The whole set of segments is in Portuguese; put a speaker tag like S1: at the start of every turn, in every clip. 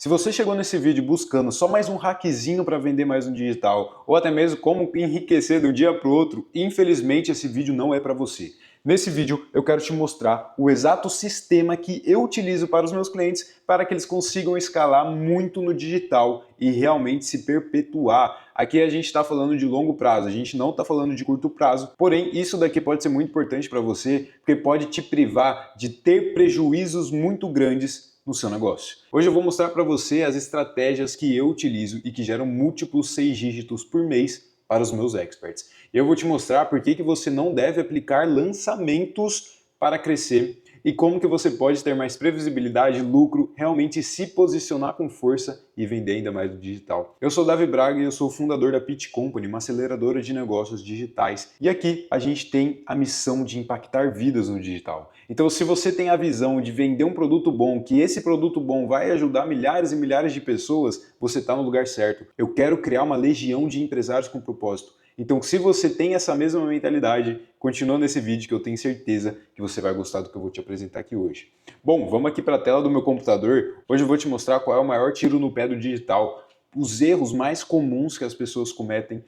S1: Se você chegou nesse vídeo buscando só mais um hackzinho para vender mais no digital, ou até mesmo como enriquecer de um dia para o outro, infelizmente esse vídeo não é para você. Nesse vídeo eu quero te mostrar o exato sistema que eu utilizo para os meus clientes para que eles consigam escalar muito no digital e realmente se perpetuar. Aqui a gente está falando de longo prazo, a gente não está falando de curto prazo, porém isso daqui pode ser muito importante para você, porque pode te privar de ter prejuízos muito grandes no seu negócio. Hoje eu vou mostrar para você as estratégias que eu utilizo e que geram múltiplos 6 dígitos por mês para os meus experts. Eu vou te mostrar por que você não deve aplicar lançamentos para crescer e como que você pode ter mais previsibilidade, lucro, realmente se posicionar com força e vender ainda mais no digital. Eu sou o Davi Braga e eu sou o fundador da Pitch Company, uma aceleradora de negócios digitais. E aqui a gente tem a missão de impactar vidas no digital. Então, se você tem a visão de vender um produto bom, que esse produto bom vai ajudar milhares e milhares de pessoas, você está no lugar certo. Eu quero criar uma legião de empresários com propósito. Então, se você tem essa mesma mentalidade, continua nesse vídeo que eu tenho certeza que você vai gostar do que eu vou te apresentar aqui hoje. Bom, vamos aqui para a tela do meu computador. Hoje eu vou te mostrar qual é o maior tiro no pé do digital, os erros mais comuns que as pessoas cometem,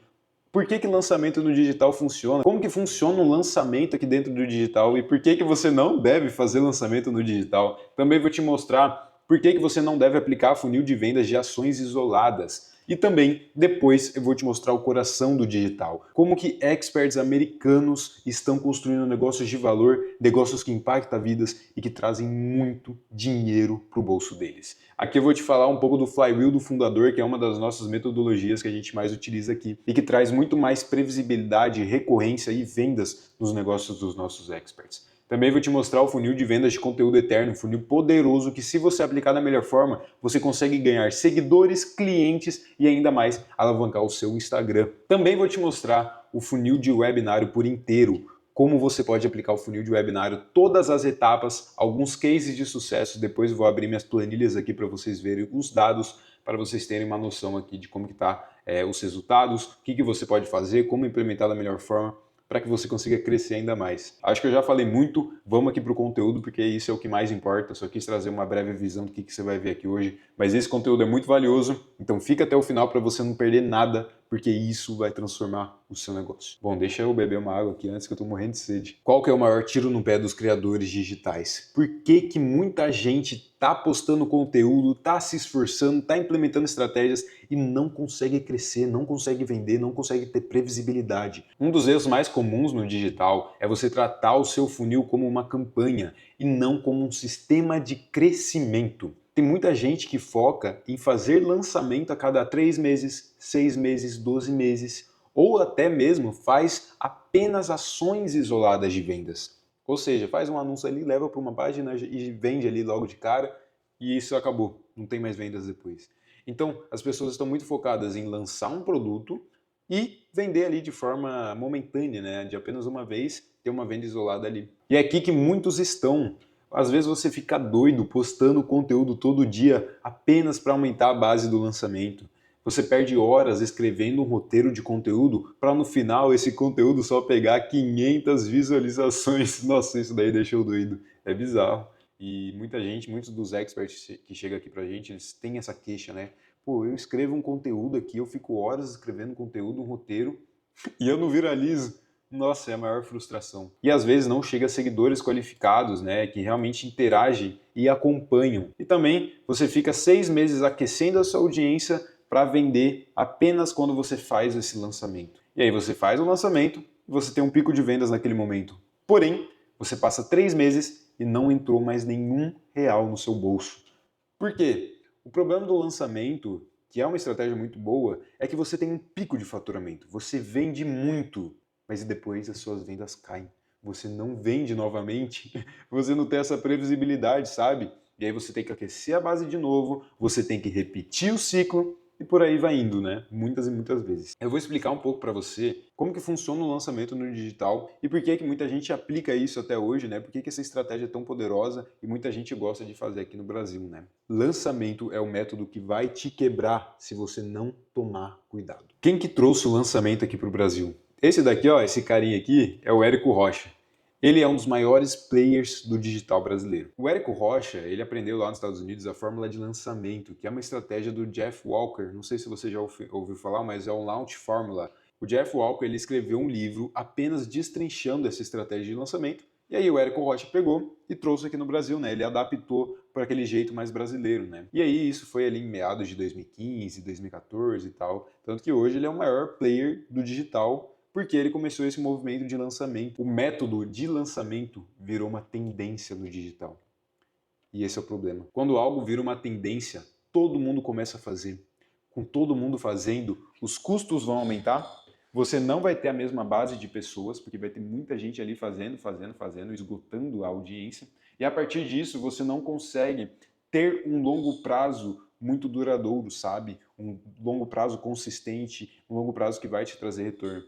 S1: por que lançamento no digital funciona, como que funciona um lançamento aqui dentro do digital e por que você não deve fazer lançamento no digital. Também vou te mostrar por que você não deve aplicar funil de vendas de ações isoladas. E também, depois, eu vou te mostrar o coração do digital. Como que experts americanos estão construindo negócios de valor, negócios que impactam vidas e que trazem muito dinheiro para o bolso deles. Aqui eu vou te falar um pouco do Flywheel do fundador, que é uma das nossas metodologias que a gente mais utiliza aqui e que traz muito mais previsibilidade, recorrência e vendas nos negócios dos nossos experts. Também vou te mostrar o funil de vendas de conteúdo eterno, um funil poderoso que, se você aplicar da melhor forma, você consegue ganhar seguidores, clientes e ainda mais alavancar o seu Instagram. Também vou te mostrar o funil de webinário por inteiro, como você pode aplicar o funil de webinário, todas as etapas, alguns cases de sucesso. Depois eu vou abrir minhas planilhas aqui para vocês verem os dados, para vocês terem uma noção aqui de como que tá os resultados, o que você pode fazer, como implementar da melhor forma, para que você consiga crescer ainda mais. Acho que eu já falei muito, vamos aqui para o conteúdo, porque isso é o que mais importa. Eu só quis trazer uma breve visão do que você vai ver aqui hoje, mas esse conteúdo é muito valioso, então fica até o final para você não perder nada, porque isso vai transformar o seu negócio. Bom, deixa eu beber uma água aqui antes que eu tô morrendo de sede. Qual que é o maior tiro no pé dos criadores digitais? Por que muita gente tá postando conteúdo, tá se esforçando, tá implementando estratégias e não consegue crescer, não consegue vender, não consegue ter previsibilidade? Um dos erros mais comuns no digital é você tratar o seu funil como uma campanha e não como um sistema de crescimento. Tem muita gente que foca em fazer lançamento a cada 3 meses, 6 meses, 12 meses, ou até mesmo faz apenas ações isoladas de vendas. Ou seja, faz um anúncio ali, leva para uma página e vende ali logo de cara e isso acabou, não tem mais vendas depois. Então, as pessoas estão muito focadas em lançar um produto e vender ali de forma momentânea, né? De apenas uma vez, ter uma venda isolada ali. E é aqui que muitos estão. Às vezes você fica doido postando conteúdo todo dia apenas para aumentar a base do lançamento. Você perde horas escrevendo um roteiro de conteúdo para no final esse conteúdo só pegar 500 visualizações. Nossa, isso daí deixou doido. É bizarro. E muita gente, muitos dos experts que chegam aqui pra gente, eles têm essa queixa, né? Pô, eu escrevo um conteúdo aqui, eu fico horas escrevendo conteúdo, um roteiro, e eu não viralizo. Nossa, é a maior frustração. E às vezes não chega a seguidores qualificados, né, que realmente interagem e acompanham. E também você fica 6 meses aquecendo a sua audiência para vender apenas quando você faz esse lançamento. E aí você faz o lançamento e você tem um pico de vendas naquele momento. Porém, você passa 3 meses e não entrou mais nenhum real no seu bolso. Por quê? O problema do lançamento, que é uma estratégia muito boa, é que você tem um pico de faturamento. Você vende muito, mas depois as suas vendas caem. Você não vende novamente, você não tem essa previsibilidade, sabe? E aí você tem que aquecer a base de novo, você tem que repetir o ciclo e por aí vai indo, né? Muitas e muitas vezes. Eu vou explicar um pouco para você como que funciona o lançamento no digital e por que muita gente aplica isso até hoje, né? Por que essa estratégia é tão poderosa e muita gente gosta de fazer aqui no Brasil, né? Lançamento é o método que vai te quebrar se você não tomar cuidado. Quem que trouxe o lançamento aqui para o Brasil? Esse daqui, ó, esse carinha aqui, é o Érico Rocha. Ele é um dos maiores players do digital brasileiro. O Érico Rocha, ele aprendeu lá nos Estados Unidos a fórmula de lançamento, que é uma estratégia do Jeff Walker. Não sei se você já ouviu falar, mas é o Launch Formula. O Jeff Walker, ele escreveu um livro apenas destrinchando essa estratégia de lançamento. E aí o Érico Rocha pegou e trouxe aqui no Brasil, né? Ele adaptou para aquele jeito mais brasileiro, né? E aí isso foi ali em meados de 2015, 2014 e tal. Tanto que hoje ele é o maior player do digital porque ele começou esse movimento de lançamento. O método de lançamento virou uma tendência no digital. E esse é o problema. Quando algo vira uma tendência, todo mundo começa a fazer. Com todo mundo fazendo, os custos vão aumentar. Você não vai ter a mesma base de pessoas, porque vai ter muita gente ali fazendo, esgotando a audiência. E a partir disso, você não consegue ter um longo prazo muito duradouro, sabe? Um longo prazo consistente, um longo prazo que vai te trazer retorno.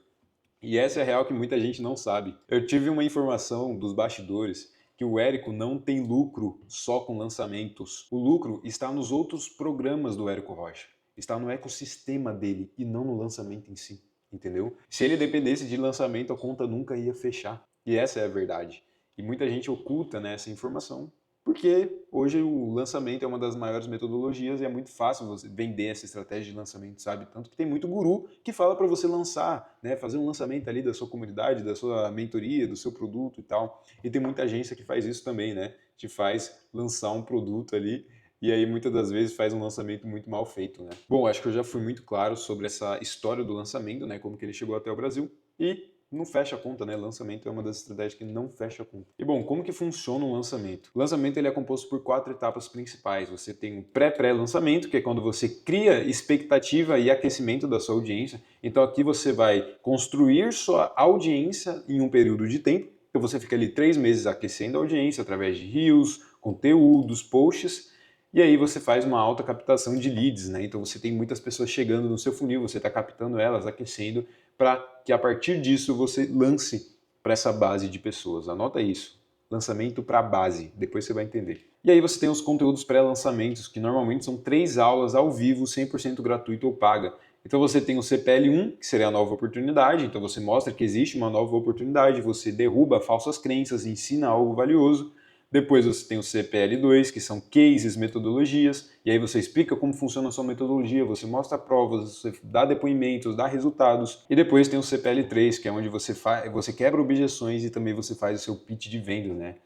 S1: E essa é a real que muita gente não sabe. Eu tive uma informação dos bastidores que o Érico não tem lucro só com lançamentos. O lucro está nos outros programas do Érico Rocha. Está no ecossistema dele e não no lançamento em si, entendeu? Se ele dependesse de lançamento, a conta nunca ia fechar. E essa é a verdade. E muita gente oculta, né, essa informação, porque hoje o lançamento é uma das maiores metodologias e é muito fácil você vender essa estratégia de lançamento, sabe? Tanto que tem muito guru que fala para você lançar, né? Fazer um lançamento ali da sua comunidade, da sua mentoria, do seu produto e tal. E tem muita agência que faz isso também, né? Te faz lançar um produto ali e aí muitas das vezes faz um lançamento muito mal feito, né? Bom, acho que eu já fui muito claro sobre essa história do lançamento, né? Como que ele chegou até o Brasil e não fecha a conta, né? Lançamento é uma das estratégias que não fecha a conta. E bom, como que funciona um lançamento? O lançamento ele é composto por 4 etapas principais. Você tem o pré-lançamento, que é quando você cria expectativa e aquecimento da sua audiência. Então aqui você vai construir sua audiência em um período de tempo. Então você fica ali 3 meses aquecendo a audiência através de reels, conteúdos, posts. E aí você faz uma alta captação de leads, né? Então você tem muitas pessoas chegando no seu funil, você está captando elas, aquecendo, para que a partir disso você lance para essa base de pessoas. Anota isso. Lançamento para a base, depois você vai entender. E aí você tem os conteúdos pré-lançamentos, que normalmente são 3 aulas ao vivo, 100% gratuito ou paga. Então você tem o CPL1, que seria a nova oportunidade, então você mostra que existe uma nova oportunidade, você derruba falsas crenças, ensina algo valioso. Depois você tem o CPL2, que são cases, metodologias, e aí você explica como funciona a sua metodologia, você mostra provas, você dá depoimentos, dá resultados. E depois tem o CPL3, que é onde você quebra objeções e também você faz o seu pitch de vendas, né?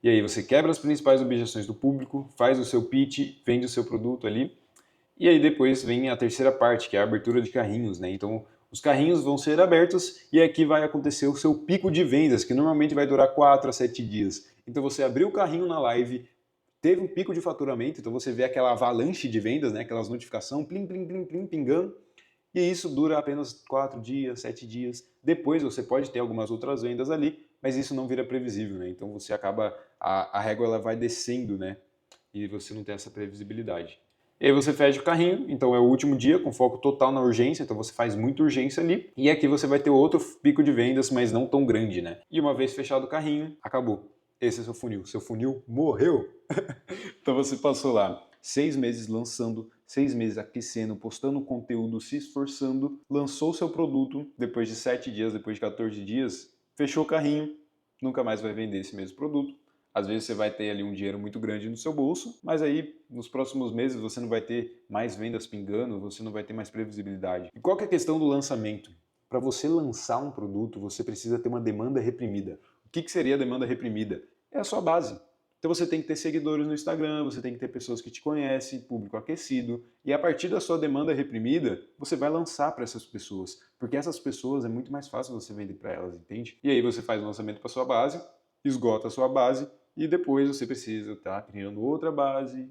S1: E aí você quebra as principais objeções do público, faz o seu pitch, vende o seu produto ali. E aí depois vem a terceira parte, que é a abertura de carrinhos, né? Então os carrinhos vão ser abertos e aqui vai acontecer o seu pico de vendas, que normalmente vai durar 4 a 7 dias. Então você abriu o carrinho na live, teve um pico de faturamento, então você vê aquela avalanche de vendas, né? Aquelas notificações, plim, plim, plim, plim, pingando. E isso dura apenas 4 dias, 7 dias. Depois você pode ter algumas outras vendas ali, mas isso não vira previsível, né? Então você acaba, a régua ela vai descendo, né? E você não tem essa previsibilidade. E aí você fecha o carrinho, então é o último dia com foco total na urgência, então você faz muita urgência ali. E aqui você vai ter outro pico de vendas, mas não tão grande, né? E uma vez fechado o carrinho, acabou. Esse é seu funil. Seu funil morreu. Então você passou lá 6 meses lançando, 6 meses aquecendo, postando conteúdo, se esforçando, lançou seu produto, depois de 7 dias, depois de 14 dias, fechou o carrinho, nunca mais vai vender esse mesmo produto. Às vezes você vai ter ali um dinheiro muito grande no seu bolso, mas aí nos próximos meses você não vai ter mais vendas pingando, você não vai ter mais previsibilidade. E qual que é a questão do lançamento? Para você lançar um produto, você precisa ter uma demanda reprimida. O que seria a demanda reprimida? É a sua base. Então você tem que ter seguidores no Instagram, você tem que ter pessoas que te conhecem, público aquecido, e a partir da sua demanda reprimida, você vai lançar para essas pessoas, porque essas pessoas é muito mais fácil você vender para elas, entende? E aí você faz o lançamento para sua base, esgota a sua base, e depois você precisa estar criando outra base,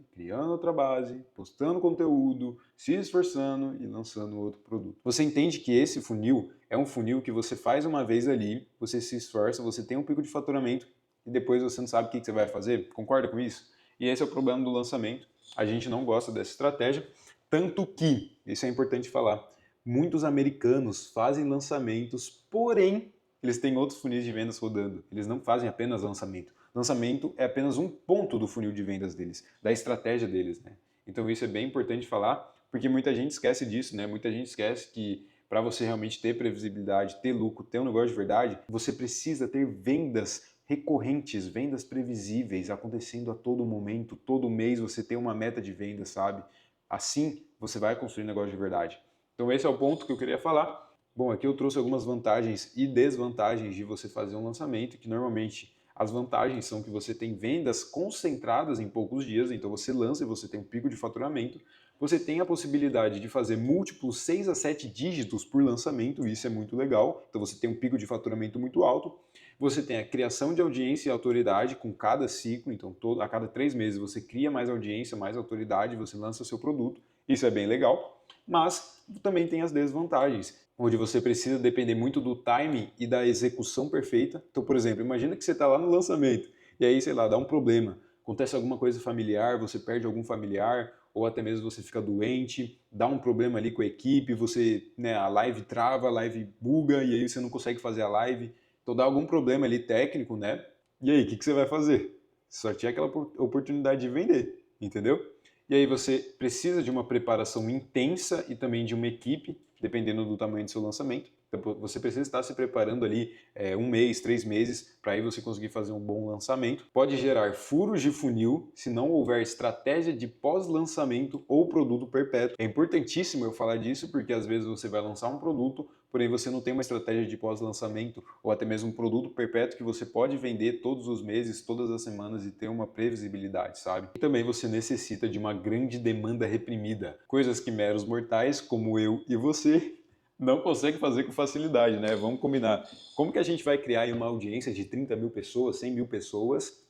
S1: postando conteúdo, se esforçando e lançando outro produto. Você entende que esse funil é um funil que você faz uma vez ali, você se esforça, você tem um pico de faturamento e depois você não sabe o que você vai fazer? Concorda com isso? E esse é o problema do lançamento. A gente não gosta dessa estratégia, tanto que, isso é importante falar, muitos americanos fazem lançamentos, porém, eles têm outros funis de vendas rodando. Eles não fazem apenas lançamento. Lançamento é apenas um ponto do funil de vendas deles, da estratégia deles, né? Então isso é bem importante falar, porque muita gente esquece disso, né? Muita gente esquece que para você realmente ter previsibilidade, ter lucro, ter um negócio de verdade, você precisa ter vendas recorrentes, vendas previsíveis, acontecendo a todo momento, todo mês você tem uma meta de venda, sabe? Assim você vai construir negócio de verdade. Então esse é o ponto que eu queria falar. Bom, aqui eu trouxe algumas vantagens e desvantagens de você fazer um lançamento, que normalmente as vantagens são que você tem vendas concentradas em poucos dias, então você lança e você tem um pico de faturamento. Você tem a possibilidade de fazer múltiplos 6 a 7 dígitos por lançamento, isso é muito legal, então você tem um pico de faturamento muito alto. Você tem a criação de audiência e autoridade com cada ciclo, então a cada 3 meses você cria mais audiência, mais autoridade, você lança seu produto, isso é bem legal. Mas também tem as desvantagens, onde você precisa depender muito do timing e da execução perfeita. Então, por exemplo, imagina que você está lá no lançamento e aí, sei lá, dá um problema, acontece alguma coisa familiar, você perde algum familiar, ou até mesmo você fica doente, dá um problema ali com a equipe, você, a live trava, a live buga e aí você não consegue fazer a live. Então dá algum problema ali técnico, né? E aí, o que você vai fazer? Só tinha aquela oportunidade de vender, entendeu? E aí você precisa de uma preparação intensa e também de uma equipe, dependendo do tamanho do seu lançamento. Então você precisa estar se preparando ali 1 mês, 3 meses, para aí você conseguir fazer um bom lançamento. Pode gerar furos de funil se não houver estratégia de pós-lançamento ou produto perpétuo. É importantíssimo eu falar disso porque às vezes você vai lançar um produto, porém você não tem uma estratégia de pós-lançamento ou até mesmo um produto perpétuo que você pode vender todos os meses, todas as semanas e ter uma previsibilidade, sabe? E também você necessita de uma grande demanda reprimida, coisas que meros mortais, como eu e você, não consegue fazer com facilidade, né? Vamos combinar. Como que a gente vai criar aí uma audiência de 30 mil pessoas, 100 mil pessoas,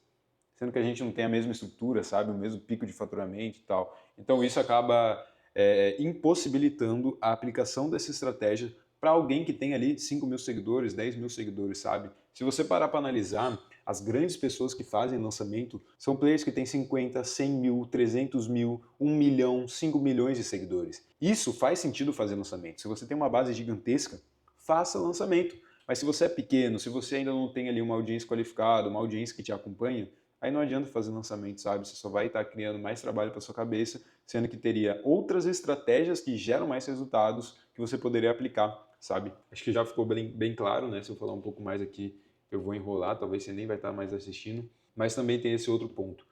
S1: sendo que a gente não tem a mesma estrutura, sabe? O mesmo pico de faturamento e tal. Então isso acaba impossibilitando a aplicação dessa estratégia para alguém que tem ali 5 mil seguidores, 10 mil seguidores, sabe? Se você parar para analisar, as grandes pessoas que fazem lançamento são players que têm 50, 100 mil, 300 mil, 1 milhão, 5 milhões de seguidores. Isso faz sentido fazer lançamento. Se você tem uma base gigantesca, faça lançamento. Mas se você é pequeno, se você ainda não tem ali uma audiência qualificada, uma audiência que te acompanha, aí não adianta fazer lançamento, sabe? Você só vai estar criando mais trabalho para sua cabeça, sendo que teria outras estratégias que geram mais resultados que você poderia aplicar, sabe? Acho que já ficou bem claro, né? Se eu falar um pouco mais aqui, eu vou enrolar, talvez você nem vai estar mais assistindo. Mas também tem esse outro ponto,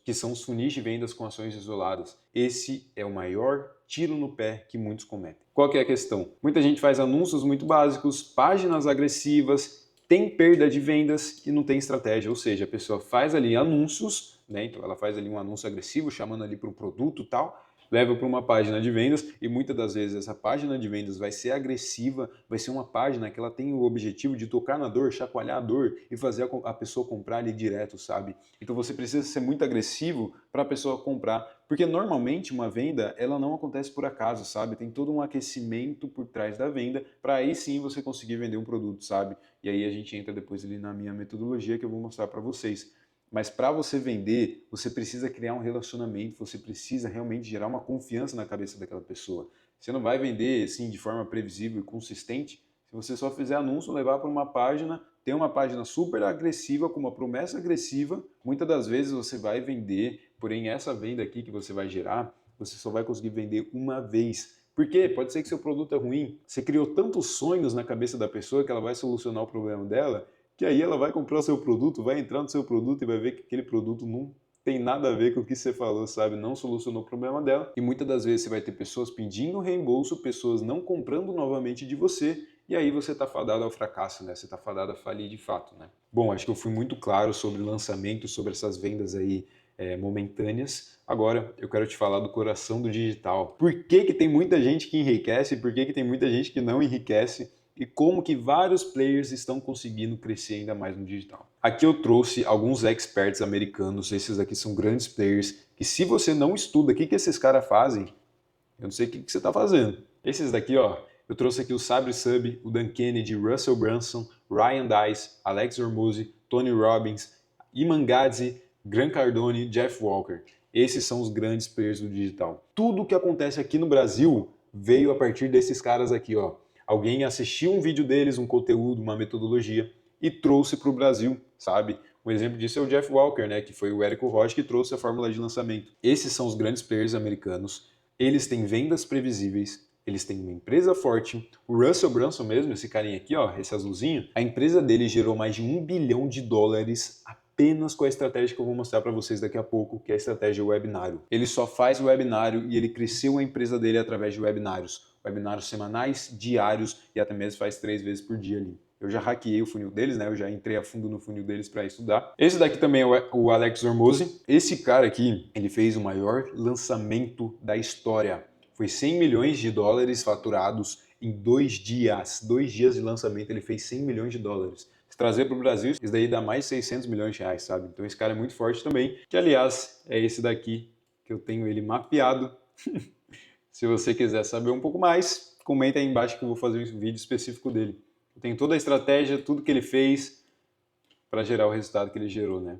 S1: que são os funis de vendas com ações isoladas. Esse é o maior tiro no pé que muitos cometem. Qual que é a questão? Muita gente faz anúncios muito básicos, páginas agressivas, tem perda de vendas e não tem estratégia. Ou seja, a pessoa faz ali anúncios, né? Então ela faz ali um anúncio agressivo, chamando ali para um produto e tal, leva para uma página de vendas e muitas das vezes essa página de vendas vai ser agressiva, vai ser uma página que ela tem o objetivo de tocar na dor, chacoalhar a dor e fazer a pessoa comprar ali direto, sabe? Então você precisa ser muito agressivo para a pessoa comprar, porque normalmente uma venda ela não acontece por acaso, sabe? Tem todo um aquecimento por trás da venda para aí sim você conseguir vender um produto, sabe? E aí a gente entra depois ali na minha metodologia que eu vou mostrar para vocês. Mas para você vender, você precisa criar um relacionamento, você precisa realmente gerar uma confiança na cabeça daquela pessoa. Você não vai vender assim de forma previsível e consistente se você só fizer anúncio, levar para uma página, ter uma página super agressiva, com uma promessa agressiva. Muitas das vezes você vai vender, porém essa venda aqui que você vai gerar, você só vai conseguir vender uma vez. Por quê? Pode ser que seu produto é ruim. Você criou tantos sonhos na cabeça da pessoa que ela vai solucionar o problema dela, que aí ela vai comprar o seu produto, vai entrar no seu produto e vai ver que aquele produto não tem nada a ver com o que você falou, sabe? Não solucionou o problema dela. E muitas das vezes você vai ter pessoas pedindo reembolso, pessoas não comprando novamente de você, e aí você está fadado ao fracasso, né? Você está fadado a falir de fato, né? Bom, acho que eu fui muito claro sobre lançamento, sobre essas vendas aí momentâneas. Agora eu quero te falar do coração do digital. Por que tem muita gente que enriquece e por que tem muita gente que não enriquece? E como que vários players estão conseguindo crescer ainda mais no digital. Aqui eu trouxe alguns experts americanos, esses aqui são grandes players, que se você não estuda o que esses caras fazem, eu não sei o que você está fazendo. Esses daqui, ó, eu trouxe aqui o Sabri Sub, o Dan Kennedy, Russell Brunson, Ryan Dice, Alex Hormozzi, Tony Robbins, Iman Gadzhi, Grant Cardone, Jeff Walker. Esses são os grandes players do digital. Tudo que acontece aqui no Brasil veio a partir desses caras aqui, ó. Alguém assistiu um vídeo deles, um conteúdo, uma metodologia e trouxe para o Brasil, sabe? Um exemplo disso é o Jeff Walker, né? Que foi o Érico Rocha que trouxe a fórmula de lançamento. Esses são os grandes players americanos. Eles têm vendas previsíveis, Eles têm uma empresa forte. O Russell Brunson mesmo, esse carinha aqui, ó, esse azulzinho, a empresa dele gerou mais de $1 bilhão apenas com a estratégia que eu vou mostrar para vocês daqui a pouco, que é a estratégia webinário. Ele só faz webinário e ele cresceu a empresa dele através de webinários. Webinários semanais, diários e até mesmo faz 3 vezes por dia ali. Eu já hackeei o funil deles, né? Eu já entrei a fundo no funil deles para estudar. Esse daqui também é o Alex Hormozi. Esse cara aqui, ele fez o maior lançamento da história. Foi $100 milhões faturados em 2 dias. 2 dias de lançamento ele fez $100 milhões. Se trazer para o Brasil, isso daí dá mais R$ 600 milhões, sabe? Então esse cara é muito forte também. Que aliás, é esse daqui que eu tenho ele mapeado. Se você quiser saber um pouco mais, comenta aí embaixo que eu vou fazer um vídeo específico dele. Tem toda a estratégia, tudo que ele fez para gerar o resultado que ele gerou, né?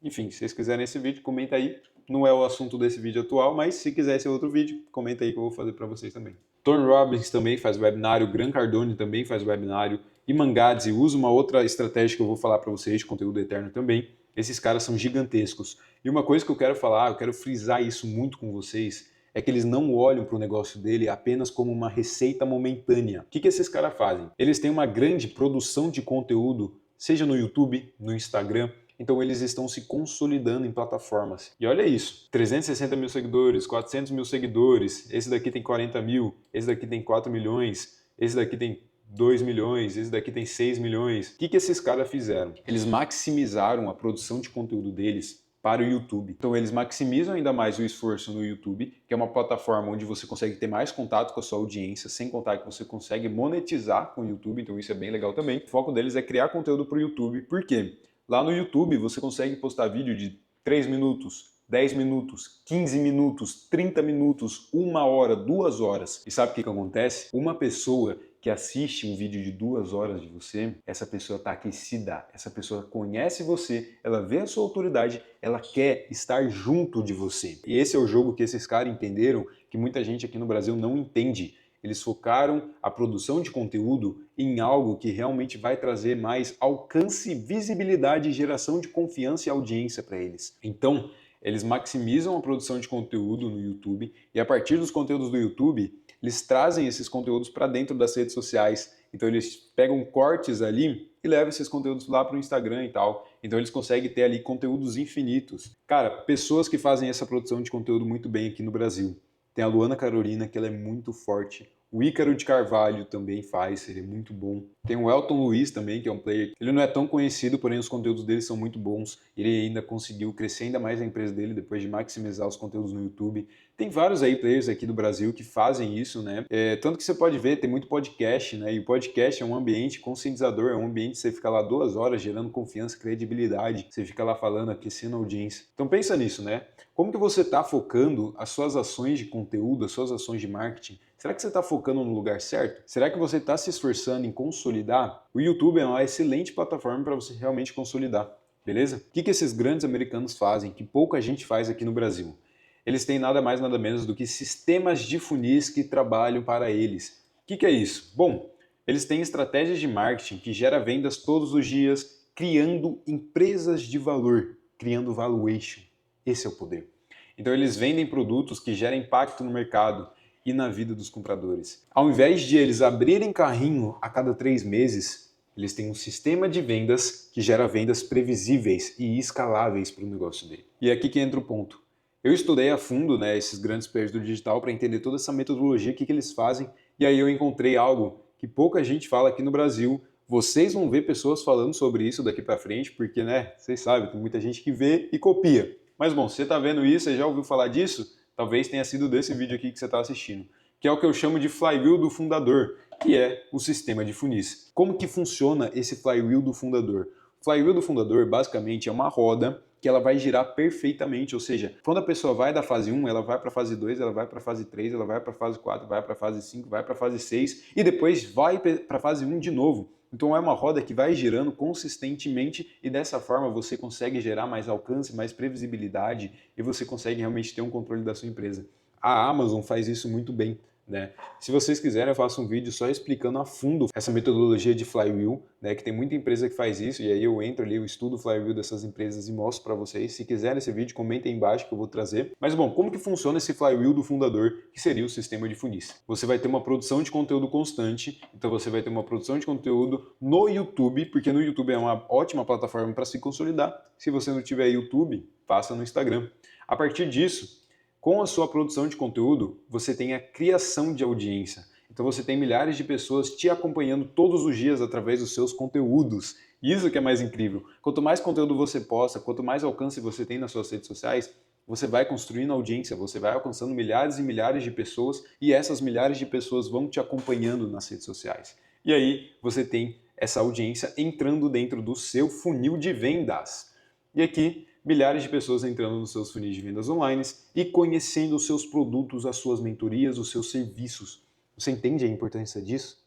S1: Enfim, se vocês quiserem esse vídeo, comenta aí. Não é o assunto desse vídeo atual, mas se quiser esse outro vídeo, comenta aí que eu vou fazer para vocês também. Tony Robbins também faz webinário, Grant Cardone também faz webinário, Iman Gadzhi usa uma outra estratégia que eu vou falar para vocês, de conteúdo eterno também. Esses caras são gigantescos. E uma coisa que eu quero falar, eu quero frisar isso muito com vocês, é que eles não olham para o negócio dele apenas como uma receita momentânea. O que esses caras fazem? Eles têm uma grande produção de conteúdo, seja no YouTube, no Instagram, então eles estão se consolidando em plataformas. E olha isso, 360 mil seguidores, 400 mil seguidores, esse daqui tem 40 mil, esse daqui tem 4 milhões, esse daqui tem 2 milhões, esse daqui tem 6 milhões. O que esses caras fizeram? Eles maximizaram a produção de conteúdo deles para o YouTube. Então eles maximizam ainda mais o esforço no YouTube, que é uma plataforma onde você consegue ter mais contato com a sua audiência, sem contar que você consegue monetizar com o YouTube, então isso é bem legal também. O foco deles é criar conteúdo para o YouTube. Por quê? Lá no YouTube você consegue postar vídeo de 3 minutos, 10 minutos, 15 minutos, 30 minutos, 1 hora, 2 horas. E sabe o que acontece? Uma pessoa que assiste um vídeo de 2 horas de você, essa pessoa está aquecida, essa pessoa conhece você, ela vê a sua autoridade, ela quer estar junto de você. E esse é o jogo que esses caras entenderam, que muita gente aqui no Brasil não entende. Eles focaram a produção de conteúdo em algo que realmente vai trazer mais alcance, visibilidade, geração de confiança e audiência para eles. Então, eles maximizam a produção de conteúdo no YouTube e a partir dos conteúdos do YouTube, eles trazem esses conteúdos para dentro das redes sociais. Então eles pegam cortes ali e levam esses conteúdos lá para o Instagram e tal. Então eles conseguem ter ali conteúdos infinitos. Cara, pessoas que fazem essa produção de conteúdo muito bem aqui no Brasil. Tem a Luana Carolina, que ela é muito forte. O Ícaro de Carvalho também faz, ele é muito bom. Tem o Elton Luiz também, que é um player. Ele não é tão conhecido, porém os conteúdos dele são muito bons. Ele ainda conseguiu crescer ainda mais a empresa dele depois de maximizar os conteúdos no YouTube. Tem vários aí players aqui do Brasil que fazem isso, né? Tanto que você pode ver, tem muito podcast, né? E o podcast é um ambiente conscientizador, é um ambiente que você fica lá 2 horas gerando confiança, credibilidade. Você fica lá falando, aquecendo a audiência. Então pensa nisso, né? Como que você está focando as suas ações de conteúdo, as suas ações de marketing? Será que você está focando no lugar certo? Será que você está se esforçando em consolidar? O YouTube é uma excelente plataforma para você realmente consolidar, beleza? O que esses grandes americanos fazem, que pouca gente faz aqui no Brasil? Eles têm nada mais nada menos do que sistemas de funis que trabalham para eles. O que é isso? Bom, eles têm estratégias de marketing que gera vendas todos os dias, criando empresas de valor, criando valuation. Esse é o poder. Então eles vendem produtos que geram impacto no mercado e na vida dos compradores. Ao invés de eles abrirem carrinho a cada 3 meses, eles têm um sistema de vendas que gera vendas previsíveis e escaláveis para o negócio dele. E é aqui que entra o ponto. Eu estudei a fundo, né, esses grandes players do digital para entender toda essa metodologia, o que eles fazem, e aí eu encontrei algo que pouca gente fala aqui no Brasil. Vocês vão ver pessoas falando sobre isso daqui para frente, porque, né, vocês sabem, tem muita gente que vê e copia. Mas bom, se você está vendo isso, você já ouviu falar disso? Talvez tenha sido desse vídeo aqui que você está assistindo, que é o que eu chamo de flywheel do fundador, que é o sistema de funis. Como que funciona esse flywheel do fundador? O flywheel do fundador basicamente é uma roda que ela vai girar perfeitamente, ou seja, quando a pessoa vai da fase 1, ela vai para a fase 2, ela vai para a fase 3, ela vai para a fase 4, vai para a fase 5, vai para a fase 6 e depois vai para a fase 1 de novo. Então é uma roda que vai girando consistentemente e dessa forma você consegue gerar mais alcance, mais previsibilidade e você consegue realmente ter um controle da sua empresa. A Amazon faz isso muito bem. né? Se vocês quiserem, eu faço um vídeo só explicando a fundo essa metodologia de flywheel, né? Que tem muita empresa que faz isso, e aí eu entro ali, eu estudo o flywheel dessas empresas e mostro para vocês. Se quiserem esse vídeo, comentem aí embaixo que eu vou trazer. Mas bom, como que funciona esse flywheel do fundador, que seria o sistema de funis? Você vai ter uma produção de conteúdo constante, então você vai ter uma produção de conteúdo no YouTube, porque no YouTube é uma ótima plataforma para se consolidar. Se você não tiver YouTube, faça no Instagram. A partir disso, com a sua produção de conteúdo, você tem a criação de audiência. Então você tem milhares de pessoas te acompanhando todos os dias através dos seus conteúdos. Isso que é mais incrível. Quanto mais conteúdo você posta, quanto mais alcance você tem nas suas redes sociais, você vai construindo audiência, você vai alcançando milhares e milhares de pessoas e essas milhares de pessoas vão te acompanhando nas redes sociais. E aí você tem essa audiência entrando dentro do seu funil de vendas. E aqui, milhares de pessoas entrando nos seus funis de vendas online e conhecendo os seus produtos, as suas mentorias, os seus serviços. Você entende a importância disso?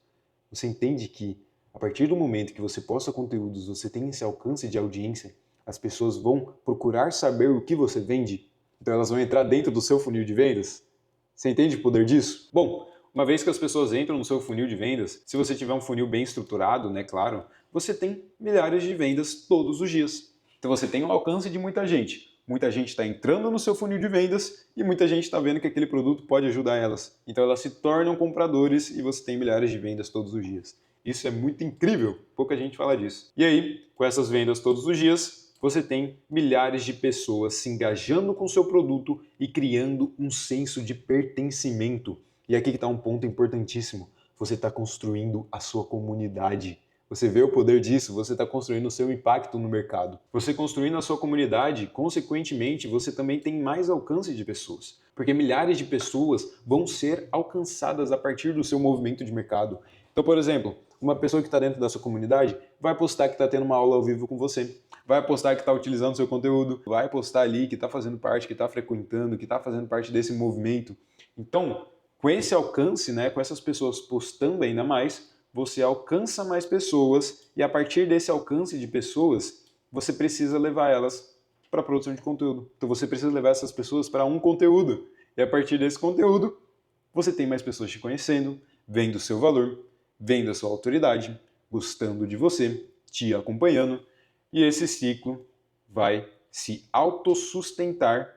S1: Você entende que a partir do momento que você posta conteúdos, você tem esse alcance de audiência, as pessoas vão procurar saber o que você vende? Então elas vão entrar dentro do seu funil de vendas? Você entende o poder disso? Bom, uma vez que as pessoas entram no seu funil de vendas, se você tiver um funil bem estruturado, né, claro, você tem milhares de vendas todos os dias. Então você tem o alcance de muita gente. Muita gente está entrando no seu funil de vendas e muita gente está vendo que aquele produto pode ajudar elas. Então elas se tornam compradores e você tem milhares de vendas todos os dias. Isso é muito incrível, pouca gente fala disso. E aí, com essas vendas todos os dias, você tem milhares de pessoas se engajando com o seu produto e criando um senso de pertencimento. E aqui que está um ponto importantíssimo. Você está construindo a sua comunidade. Você vê o poder disso, você está construindo o seu impacto no mercado. Você construindo a sua comunidade, consequentemente, você também tem mais alcance de pessoas. Porque milhares de pessoas vão ser alcançadas a partir do seu movimento de mercado. Então, por exemplo, uma pessoa que está dentro da sua comunidade vai postar que está tendo uma aula ao vivo com você, vai postar que está utilizando o seu conteúdo, vai postar ali que está fazendo parte, que está frequentando, que está fazendo parte desse movimento. Então, com esse alcance, né, com essas pessoas postando ainda mais, você alcança mais pessoas e a partir desse alcance de pessoas, você precisa levar elas para a produção de conteúdo. Então você precisa levar essas pessoas para um conteúdo. E a partir desse conteúdo, você tem mais pessoas te conhecendo, vendo o seu valor, vendo a sua autoridade, gostando de você, te acompanhando. E esse ciclo vai se autossustentar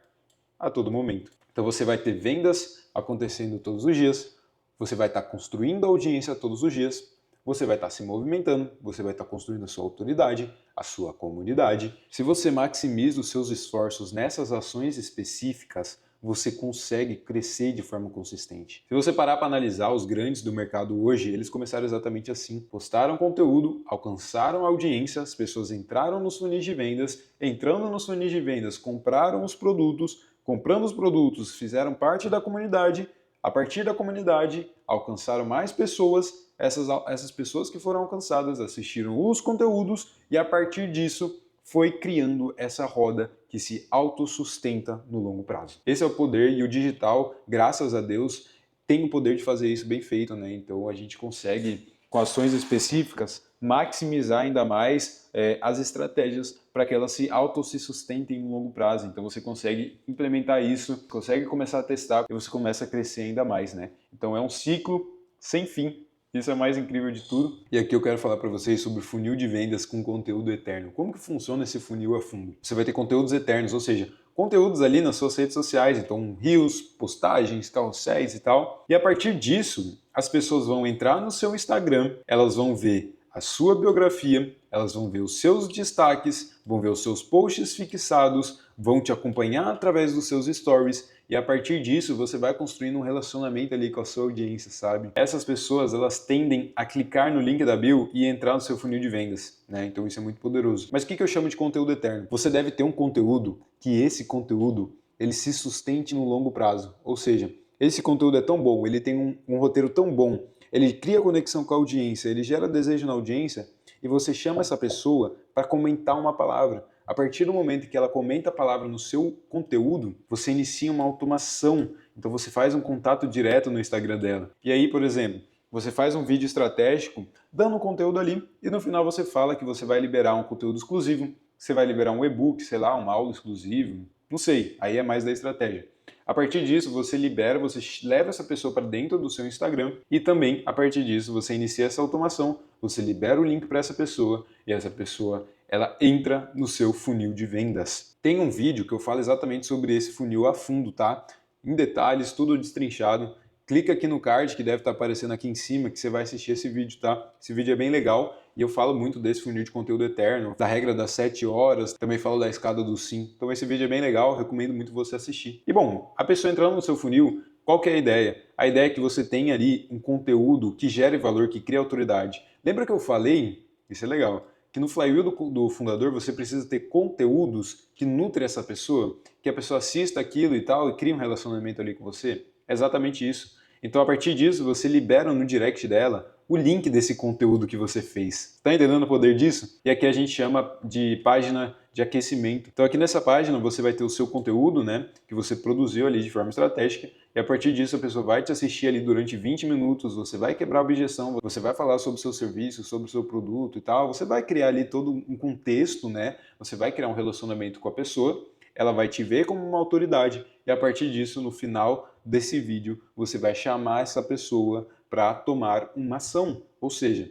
S1: a todo momento. Então você vai ter vendas acontecendo todos os dias, você vai estar construindo audiência todos os dias, você vai estar se movimentando, você vai estar construindo a sua autoridade, a sua comunidade. Se você maximiza os seus esforços nessas ações específicas, você consegue crescer de forma consistente. Se você parar para analisar os grandes do mercado hoje, eles começaram exatamente assim. Postaram conteúdo, alcançaram audiência, as pessoas entraram nos funis de vendas, entrando nos funis de vendas, compraram os produtos, comprando os produtos, fizeram parte da comunidade. A partir da comunidade, alcançaram mais pessoas, essas pessoas que foram alcançadas assistiram os conteúdos e a partir disso foi criando essa roda que se autossustenta no longo prazo. Esse é o poder e o digital, graças a Deus, tem o poder de fazer isso bem feito, né? Então a gente consegue, com ações específicas, maximizar ainda mais as estratégias para que elas se sustentem no longo prazo. Então você consegue implementar isso, consegue começar a testar e você começa a crescer ainda mais, né? Então é um ciclo sem fim. Isso é o mais incrível de tudo. E aqui eu quero falar para vocês sobre funil de vendas com conteúdo eterno. Como que funciona esse funil a fundo? Você vai ter conteúdos eternos, ou seja, conteúdos ali nas suas redes sociais, então reels, postagens, carrosséis e tal. E a partir disso, as pessoas vão entrar no seu Instagram, elas vão ver a sua biografia, elas vão ver os seus destaques, vão ver os seus posts fixados, vão te acompanhar através dos seus stories e a partir disso você vai construindo um relacionamento ali com a sua audiência, sabe? Essas pessoas, elas tendem a clicar no link da bio e entrar no seu funil de vendas, né? Então isso é muito poderoso. Mas o que eu chamo de conteúdo eterno? Você deve ter um conteúdo que esse conteúdo ele se sustente no longo prazo. Ou seja, esse conteúdo é tão bom, ele tem um roteiro tão bom, ele cria conexão com a audiência, ele gera desejo na audiência e você chama essa pessoa para comentar uma palavra. A partir do momento que ela comenta a palavra no seu conteúdo, você inicia uma automação. Então você faz um contato direto no Instagram dela. E aí, por exemplo, você faz um vídeo estratégico dando um conteúdo ali e no final você fala que você vai liberar um conteúdo exclusivo, você vai liberar um e-book, sei lá, uma aula exclusiva, não sei, aí é mais da estratégia. A partir disso, você libera, você leva essa pessoa para dentro do seu Instagram e também, a partir disso, você inicia essa automação, você libera o link para essa pessoa e essa pessoa ela entra no seu funil de vendas. Tem um vídeo que eu falo exatamente sobre esse funil a fundo, tá? Em detalhes, tudo destrinchado. Clica aqui no card que deve estar aparecendo aqui em cima que você vai assistir esse vídeo, tá? Esse vídeo é bem legal e eu falo muito desse funil de conteúdo eterno, da regra das 7 horas, também falo da escada do sim. Então esse vídeo é bem legal, recomendo muito você assistir. E bom, a pessoa entrando no seu funil, qual que é a ideia? A ideia é que você tenha ali um conteúdo que gere valor, que crie autoridade. Lembra que eu falei, isso é legal, que no flywheel do fundador você precisa ter conteúdos que nutrem essa pessoa, que a pessoa assista aquilo e tal e crie um relacionamento ali com você? É exatamente isso. Então, a partir disso, você libera no direct dela o link desse conteúdo que você fez. Está entendendo o poder disso? E aqui a gente chama de página de aquecimento. Então, aqui nessa página você vai ter o seu conteúdo, né, que você produziu ali de forma estratégica, e a partir disso a pessoa vai te assistir ali durante 20 minutos, você vai quebrar a objeção, você vai falar sobre o seu serviço, sobre o seu produto e tal, você vai criar ali todo um contexto, né, você vai criar um relacionamento com a pessoa, ela vai te ver como uma autoridade e a partir disso, no final desse vídeo, você vai chamar essa pessoa para tomar uma ação, ou seja,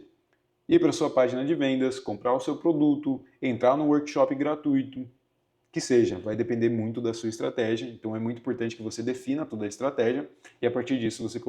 S1: ir para sua página de vendas, comprar o seu produto, entrar no workshop gratuito, que seja, vai depender muito da sua estratégia, então é muito importante que você defina toda a estratégia e a partir disso você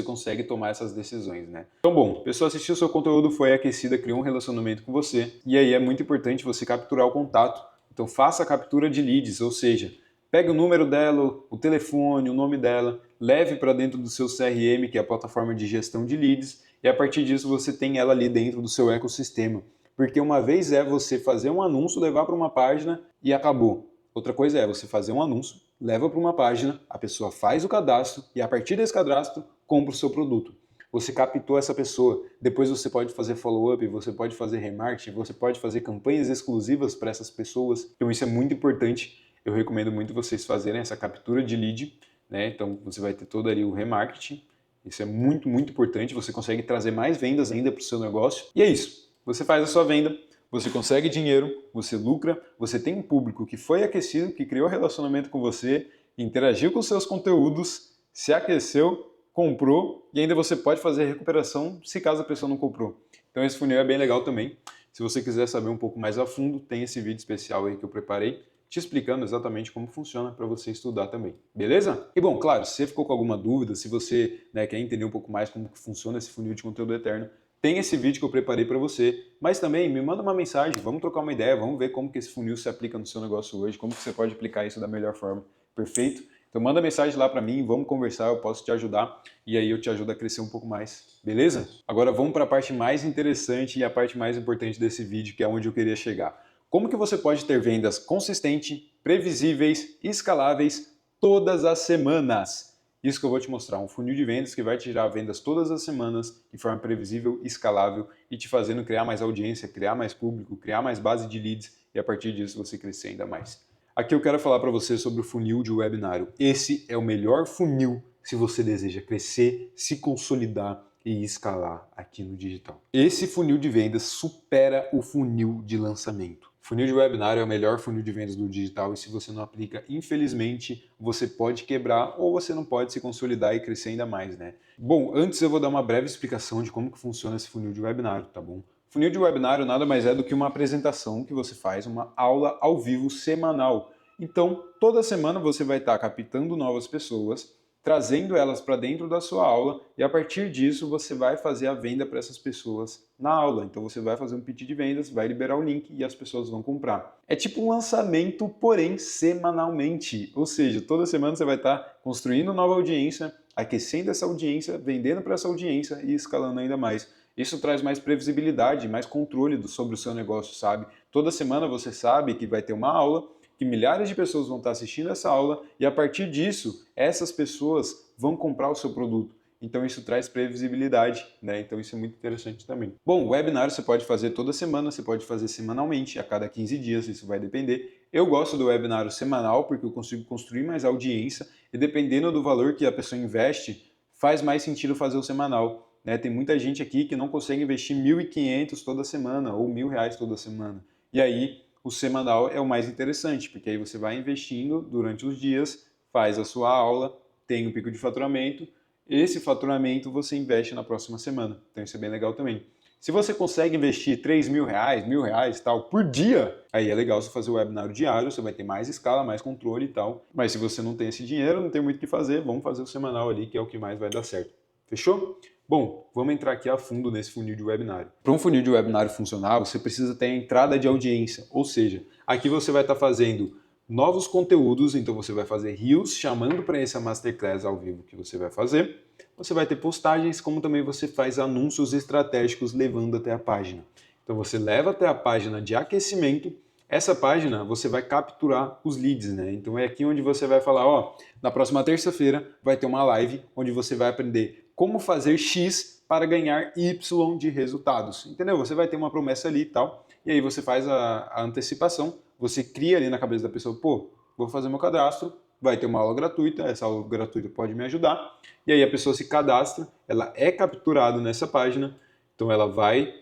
S1: consegue tomar essas decisões, né? Então, bom, a pessoa assistiu o seu conteúdo, foi aquecida, criou um relacionamento com você, e aí é muito importante você capturar o contato. Então, faça a captura de leads, ou seja, pegue o número dela, o telefone, o nome dela, leve para dentro do seu CRM, que é a plataforma de gestão de leads, e a partir disso você tem ela ali dentro do seu ecossistema. Porque uma vez é você fazer um anúncio, levar para uma página e acabou. Outra coisa é você fazer um anúncio, leva para uma página, a pessoa faz o cadastro e a partir desse cadastro compra o seu produto. Você captou essa pessoa, depois você pode fazer follow-up, você pode fazer remarketing, você pode fazer campanhas exclusivas para essas pessoas. Então isso é muito importante. Eu recomendo muito vocês fazerem essa captura de lead, né? Então você vai ter todo ali o remarketing. Isso é muito, muito importante. Você consegue trazer mais vendas ainda para o seu negócio. E é isso. Você faz a sua venda, você consegue dinheiro, você lucra, você tem um público que foi aquecido, que criou relacionamento com você, interagiu com os seus conteúdos, se aqueceu, comprou e ainda você pode fazer recuperação se caso a pessoa não comprou. Então esse funil é bem legal também. Se você quiser saber um pouco mais a fundo, tem esse vídeo especial aí que eu preparei, te explicando exatamente como funciona para você estudar também, beleza? E bom, claro, se você ficou com alguma dúvida, se você quer entender um pouco mais como funciona esse funil de conteúdo eterno, tem esse vídeo que eu preparei para você, mas também me manda uma mensagem, vamos trocar uma ideia, vamos ver como que esse funil se aplica no seu negócio hoje, como que você pode aplicar isso da melhor forma, perfeito? Então manda mensagem lá para mim, vamos conversar, eu posso te ajudar e aí eu te ajudo a crescer um pouco mais, beleza? Agora vamos para a parte mais interessante e a parte mais importante desse vídeo, que é onde eu queria chegar. Como que você pode ter vendas consistentes, previsíveis e escaláveis todas as semanas? Isso que eu vou te mostrar, um funil de vendas que vai te gerar vendas todas as semanas, de forma previsível, escalável e te fazendo criar mais audiência, criar mais público, criar mais base de leads e a partir disso você crescer ainda mais. Aqui eu quero falar para você sobre o funil de webinário. Esse é o melhor funil se você deseja crescer, se consolidar e escalar aqui no digital. Esse funil de vendas supera o funil de lançamento. Funil de webinário é o melhor funil de vendas do digital e se você não aplica, infelizmente, você pode quebrar ou você não pode se consolidar e crescer ainda mais, né? Bom, antes eu vou dar uma breve explicação de como que funciona esse funil de webinário, tá bom? Funil de webinário nada mais é do que uma apresentação que você faz, uma aula ao vivo semanal. Então, toda semana você vai estar captando novas pessoas, trazendo elas para dentro da sua aula e a partir disso você vai fazer a venda para essas pessoas na aula. Então você vai fazer um pitch de vendas, vai liberar o link e as pessoas vão comprar. É tipo um lançamento, porém semanalmente. Ou seja, toda semana você vai estar construindo nova audiência, aquecendo essa audiência, vendendo para essa audiência e escalando ainda mais. Isso traz mais previsibilidade, mais controle sobre o seu negócio, sabe? Toda semana você sabe que vai ter uma aula, que milhares de pessoas vão estar assistindo essa aula e a partir disso, essas pessoas vão comprar o seu produto. Então isso traz previsibilidade, né? Então isso é muito interessante também. Bom, o webinário você pode fazer toda semana, você pode fazer semanalmente, a cada 15 dias, isso vai depender. Eu gosto do webinário semanal porque eu consigo construir mais audiência e dependendo do valor que a pessoa investe, faz mais sentido fazer o semanal, né? Tem muita gente aqui que não consegue investir 1.500 toda semana ou R$ 1.000 toda semana. E aí o semanal é o mais interessante, porque aí você vai investindo durante os dias, faz a sua aula, tem um pico de faturamento, esse faturamento você investe na próxima semana. Então isso é bem legal também. Se você consegue investir R$ 3.000, R$ 1.000 tal, por dia, aí é legal você fazer o webinário diário, você vai ter mais escala, mais controle e tal. Mas se você não tem esse dinheiro, não tem muito o que fazer, vamos fazer o semanal ali, que é o que mais vai dar certo. Fechou? Bom, vamos entrar aqui a fundo nesse funil de webinário. Para um funil de webinário funcionar, você precisa ter a entrada de audiência, ou seja, aqui você vai estar fazendo novos conteúdos, então você vai fazer reels chamando para essa masterclass ao vivo que você vai fazer. Você vai ter postagens, como também você faz anúncios estratégicos levando até a página. Então você leva até a página de aquecimento, essa página você vai capturar os leads, né? Então é aqui onde você vai falar, ó, na próxima terça-feira vai ter uma live onde você vai aprender como fazer X para ganhar Y de resultados, entendeu? Você vai ter uma promessa ali e tal, e aí você faz a antecipação, você cria ali na cabeça da pessoa, pô, vou fazer meu cadastro, vai ter uma aula gratuita, essa aula gratuita pode me ajudar, e aí a pessoa se cadastra, ela é capturada nessa página, então ela vai,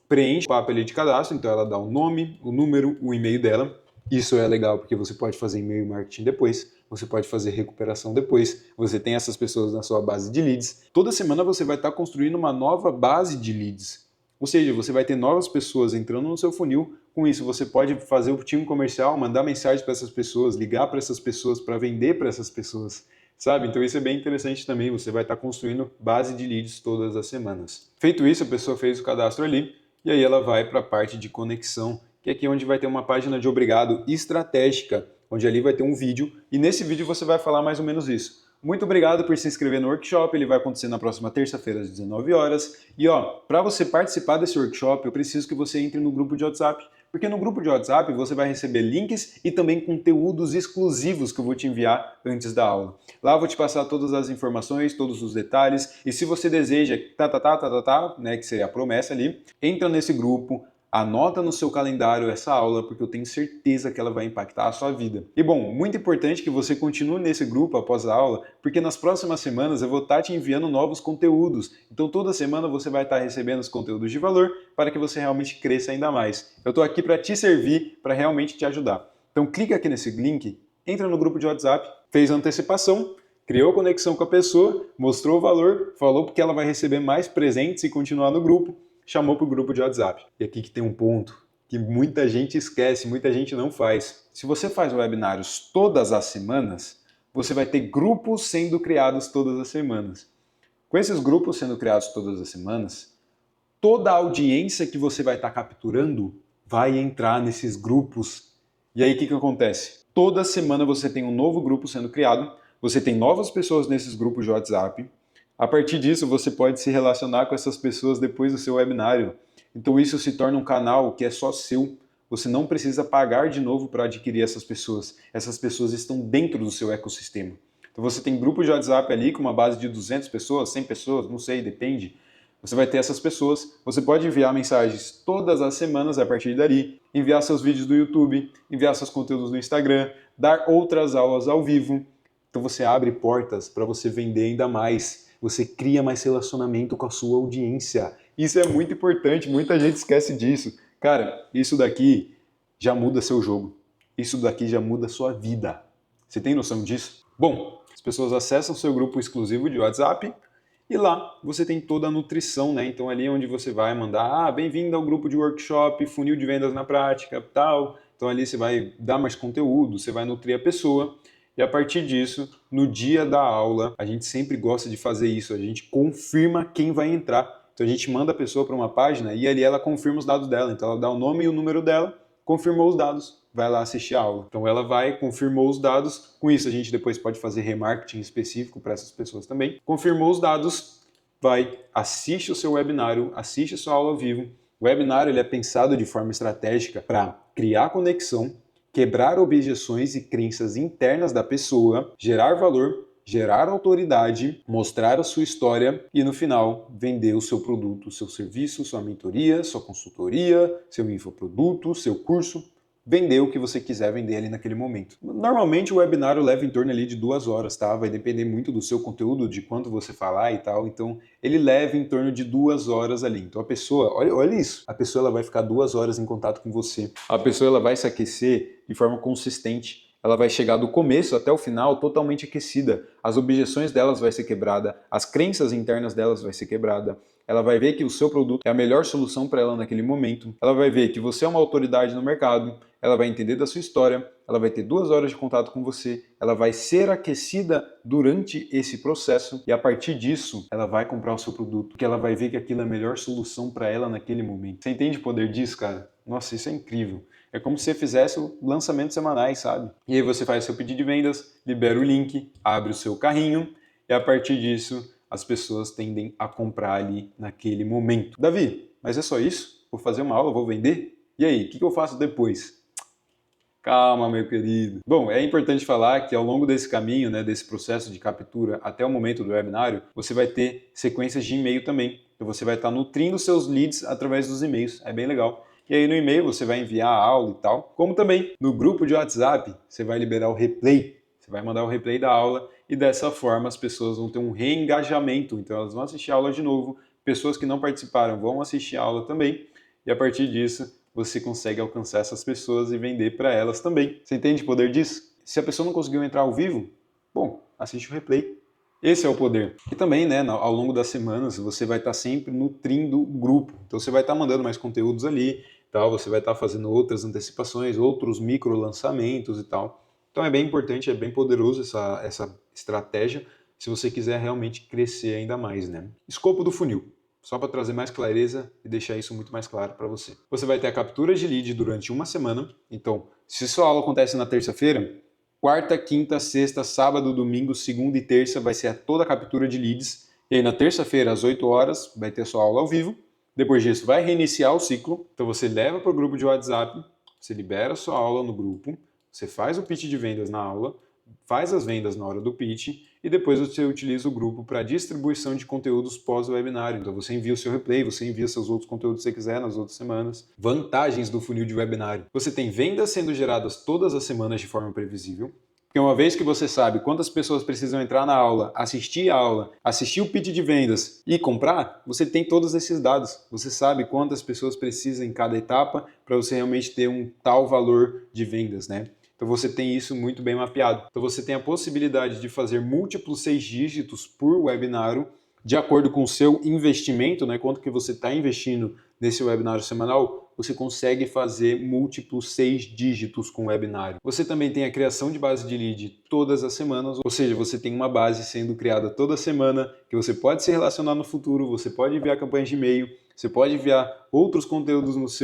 S1: preenche o papel de cadastro, então ela dá o nome, o número, o e-mail dela. Isso é legal porque você pode fazer e-mail marketing depois, você pode fazer recuperação depois, você tem essas pessoas na sua base de leads. Toda semana você vai estar construindo uma nova base de leads, ou seja, você vai ter novas pessoas entrando no seu funil. Com isso você pode fazer o time comercial, mandar mensagem para essas pessoas, ligar para essas pessoas, para vender para essas pessoas, sabe? Então isso é bem interessante também, você vai estar construindo base de leads todas as semanas. Feito isso, a pessoa fez o cadastro ali, e aí ela vai para a parte de conexão, que é aqui onde vai ter uma página de obrigado estratégica, onde ali vai ter um vídeo, e nesse vídeo você vai falar mais ou menos isso. Muito obrigado por se inscrever no workshop, ele vai acontecer na próxima terça-feira às 19 horas. E ó, para você participar desse workshop, eu preciso que você entre no grupo de WhatsApp, porque no grupo de WhatsApp você vai receber links e também conteúdos exclusivos que eu vou te enviar antes da aula. Lá eu vou te passar todas as informações, todos os detalhes, e se você deseja, né, que seria a promessa ali, entra nesse grupo, anota no seu calendário essa aula, porque eu tenho certeza que ela vai impactar a sua vida. E bom, muito importante que você continue nesse grupo após a aula, porque nas próximas semanas eu vou estar te enviando novos conteúdos. Então toda semana você vai estar recebendo os conteúdos de valor para que você realmente cresça ainda mais. Eu estou aqui para te servir, para realmente te ajudar. Então clica aqui nesse link, entra no grupo de WhatsApp, fez a antecipação, criou conexão com a pessoa, mostrou o valor, falou porque ela vai receber mais presentes e continuar no grupo, chamou para o grupo de WhatsApp. E aqui que tem um ponto que muita gente esquece, muita gente não faz. Se você faz webinários todas as semanas, você vai ter grupos sendo criados todas as semanas. Com esses grupos sendo criados todas as semanas, toda a audiência que você vai estar capturando vai entrar nesses grupos. E aí o que acontece? Toda semana você tem um novo grupo sendo criado, você tem novas pessoas nesses grupos de WhatsApp. A partir disso, você pode se relacionar com essas pessoas depois do seu webinário. Então isso se torna um canal que é só seu. Você não precisa pagar de novo para adquirir essas pessoas. Essas pessoas estão dentro do seu ecossistema. Então você tem grupo de WhatsApp ali com uma base de 200 pessoas, 100 pessoas, não sei, depende. Você vai ter essas pessoas. Você pode enviar mensagens todas as semanas a partir dali, enviar seus vídeos do YouTube, enviar seus conteúdos no Instagram, dar outras aulas ao vivo. Então você abre portas para você vender ainda mais. Você cria mais relacionamento com a sua audiência. Isso é muito importante, muita gente esquece disso. Cara, isso daqui já muda seu jogo. Isso daqui já muda sua vida. Você tem noção disso? Bom, as pessoas acessam o seu grupo exclusivo de WhatsApp e lá você tem toda a nutrição, né? Então ali é onde você vai mandar, bem-vindo ao grupo de workshop, funil de vendas na prática, tal. Então ali você vai dar mais conteúdo, você vai nutrir a pessoa. E a partir disso, no dia da aula, a gente sempre gosta de fazer isso, a gente confirma quem vai entrar. Então a gente manda a pessoa para uma página e ali ela confirma os dados dela. Então ela dá o nome e o número dela, confirmou os dados, vai lá assistir a aula. Então ela vai, confirmou os dados, com isso a gente depois pode fazer remarketing específico para essas pessoas também. Confirmou os dados, vai, assiste o seu webinário, assiste a sua aula ao vivo. O webinário ele é pensado de forma estratégica para criar conexão, quebrar objeções e crenças internas da pessoa, gerar valor, gerar autoridade, mostrar a sua história e no final vender o seu produto, o seu serviço, sua mentoria, sua consultoria, seu infoproduto, seu curso, vender o que você quiser vender ali naquele momento. Normalmente o webinário leva em torno ali de 2 horas, tá? Vai depender muito do seu conteúdo, de quanto você falar e tal. Então ele leva em torno de 2 horas ali. Então a pessoa, olha isso, a pessoa ela vai ficar 2 horas em contato com você. A pessoa ela vai se aquecer de forma consistente. Ela vai chegar do começo até o final totalmente aquecida. As objeções delas vai ser quebrada, as crenças internas delas vai ser quebrada. Ela vai ver que o seu produto é a melhor solução para ela naquele momento. Ela vai ver que você é uma autoridade no mercado. Ela vai entender da sua história. Ela vai ter 2 horas de contato com você. Ela vai ser aquecida durante esse processo. E a partir disso, ela vai comprar o seu produto. Porque ela vai ver que aquilo é a melhor solução para ela naquele momento. Você entende o poder disso, cara? Nossa, isso é incrível. É como se você fizesse lançamentos semanais, sabe? E aí você faz seu pedido de vendas, libera o link, abre o seu carrinho e a partir disso as pessoas tendem a comprar ali naquele momento. Davi, mas é só isso? Vou fazer uma aula, vou vender? E aí, o que eu faço depois? Calma, meu querido. Bom, é importante falar que ao longo desse caminho, né, desse processo de captura até o momento do webinário, você vai ter sequências de e-mail também. Então você vai estar nutrindo seus leads através dos e-mails. É bem legal. E aí no e-mail você vai enviar a aula e tal. Como também no grupo de WhatsApp, você vai liberar o replay. Você vai mandar o replay da aula e dessa forma as pessoas vão ter um reengajamento. Então elas vão assistir a aula de novo. Pessoas que não participaram vão assistir a aula também. E a partir disso, você consegue alcançar essas pessoas e vender para elas também. Você entende o poder disso? Se a pessoa não conseguiu entrar ao vivo, bom, assiste o replay. Esse é o poder. E também, né, ao longo das semanas, você vai estar sempre nutrindo o grupo. Então você vai estar mandando mais conteúdos ali, tal, você vai estar fazendo outras antecipações, outros micro lançamentos e tal. Então é bem importante, é bem poderoso essa estratégia se você quiser realmente crescer ainda mais, né? Escopo do funil. Só para trazer mais clareza e deixar isso muito mais claro para você. Você vai ter a captura de lead durante uma semana. Então, se sua aula acontece na terça-feira, quarta, quinta, sexta, sábado, domingo, segunda e terça vai ser toda a captura de leads. E aí na terça-feira, às 8 horas, vai ter sua aula ao vivo. Depois disso, vai reiniciar o ciclo. Então você leva para o grupo de WhatsApp, você libera a sua aula no grupo, você faz o pitch de vendas na aula, faz as vendas na hora do pitch e depois você utiliza o grupo para distribuição de conteúdos pós-webinário. Então você envia o seu replay, você envia seus outros conteúdos que você quiser nas outras semanas. Vantagens do funil de webinário. Você tem vendas sendo geradas todas as semanas de forma previsível. Porque uma vez que você sabe quantas pessoas precisam entrar na aula, assistir o pitch de vendas e comprar, você tem todos esses dados. Você sabe quantas pessoas precisam em cada etapa para você realmente ter um tal valor de vendas, né? Então você tem isso muito bem mapeado. Então você tem a possibilidade de fazer múltiplos 6 dígitos por webinário, de acordo com o seu investimento, né? Quanto que você está investindo nesse webinário semanal, você consegue fazer múltiplos 6 dígitos com o webinário. Você também tem a criação de base de lead todas as semanas, ou seja, você tem uma base sendo criada toda semana, que você pode se relacionar no futuro, você pode enviar campanhas de e-mail, você pode enviar outros conteúdos nos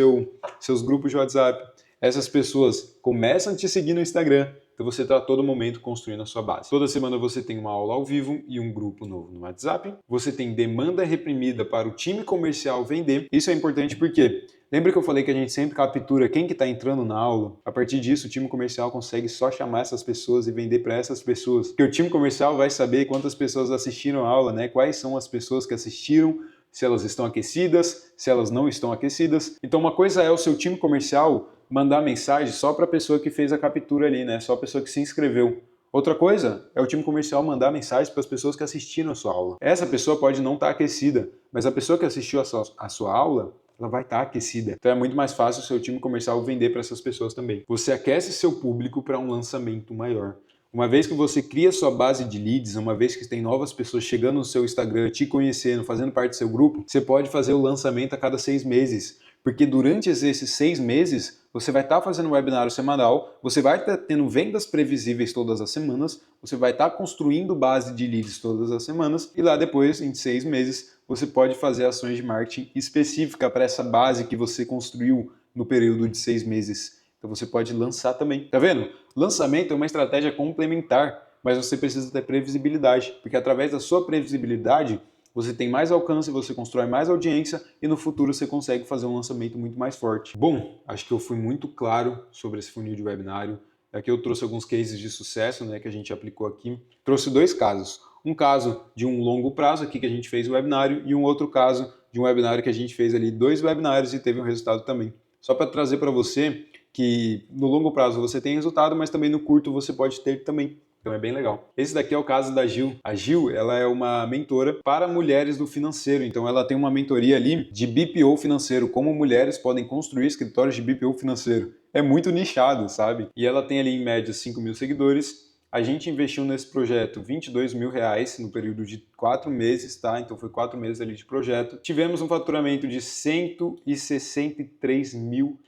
S1: seus grupos de WhatsApp. Essas pessoas começam a te seguir no Instagram, então você está a todo momento construindo a sua base. Toda semana você tem uma aula ao vivo e um grupo novo no WhatsApp. Você tem demanda reprimida para o time comercial vender. Isso é importante porque lembra que eu falei que a gente sempre captura quem que está entrando na aula? A partir disso, o time comercial consegue só chamar essas pessoas e vender para essas pessoas. Porque o time comercial vai saber quantas pessoas assistiram a aula, né? Quais são as pessoas que assistiram, se elas estão aquecidas, se elas não estão aquecidas. Então uma coisa é o seu time comercial mandar mensagem só para a pessoa que fez a captura ali, né? Só a pessoa que se inscreveu. Outra coisa é o time comercial mandar mensagem para as pessoas que assistiram a sua aula. Essa pessoa pode não estar aquecida, mas a pessoa que assistiu a sua aula, ela vai estar aquecida. Então é muito mais fácil o seu time comercial vender para essas pessoas também. Você aquece seu público para um lançamento maior. Uma vez que você cria sua base de leads, uma vez que tem novas pessoas chegando no seu Instagram, te conhecendo, fazendo parte do seu grupo, você pode fazer o lançamento a cada 6 meses. Porque durante esses 6 meses, você vai estar fazendo um webinário semanal, você vai estar tendo vendas previsíveis todas as semanas, você vai estar construindo base de leads todas as semanas e lá depois, em 6 meses, você pode fazer ações de marketing específica para essa base que você construiu no período de 6 meses. Então você pode lançar também. Tá vendo? Lançamento é uma estratégia complementar, mas você precisa ter previsibilidade, porque através da sua previsibilidade, você tem mais alcance, você constrói mais audiência e no futuro você consegue fazer um lançamento muito mais forte. Bom, acho que eu fui muito claro sobre esse funil de webinário. Aqui eu trouxe alguns cases de sucesso, né, que a gente aplicou aqui. Trouxe 2 casos. Um caso de um longo prazo aqui que a gente fez o webinário e um outro caso de um webinário que a gente fez ali 2 webinários e teve um resultado também. Só para trazer para você que no longo prazo você tem resultado, mas também no curto você pode ter também. Então é bem legal. Esse daqui é o caso da Gil. A Gil, ela é uma mentora para mulheres do financeiro. Então ela tem uma mentoria ali de BPO financeiro, como mulheres podem construir escritórios de BPO financeiro. É muito nichado, sabe? E ela tem ali em média 5 mil seguidores. A gente investiu nesse projeto R$22 mil no período de 4 meses, tá? Então foi 4 meses ali de projeto. Tivemos um faturamento de R$163 mil,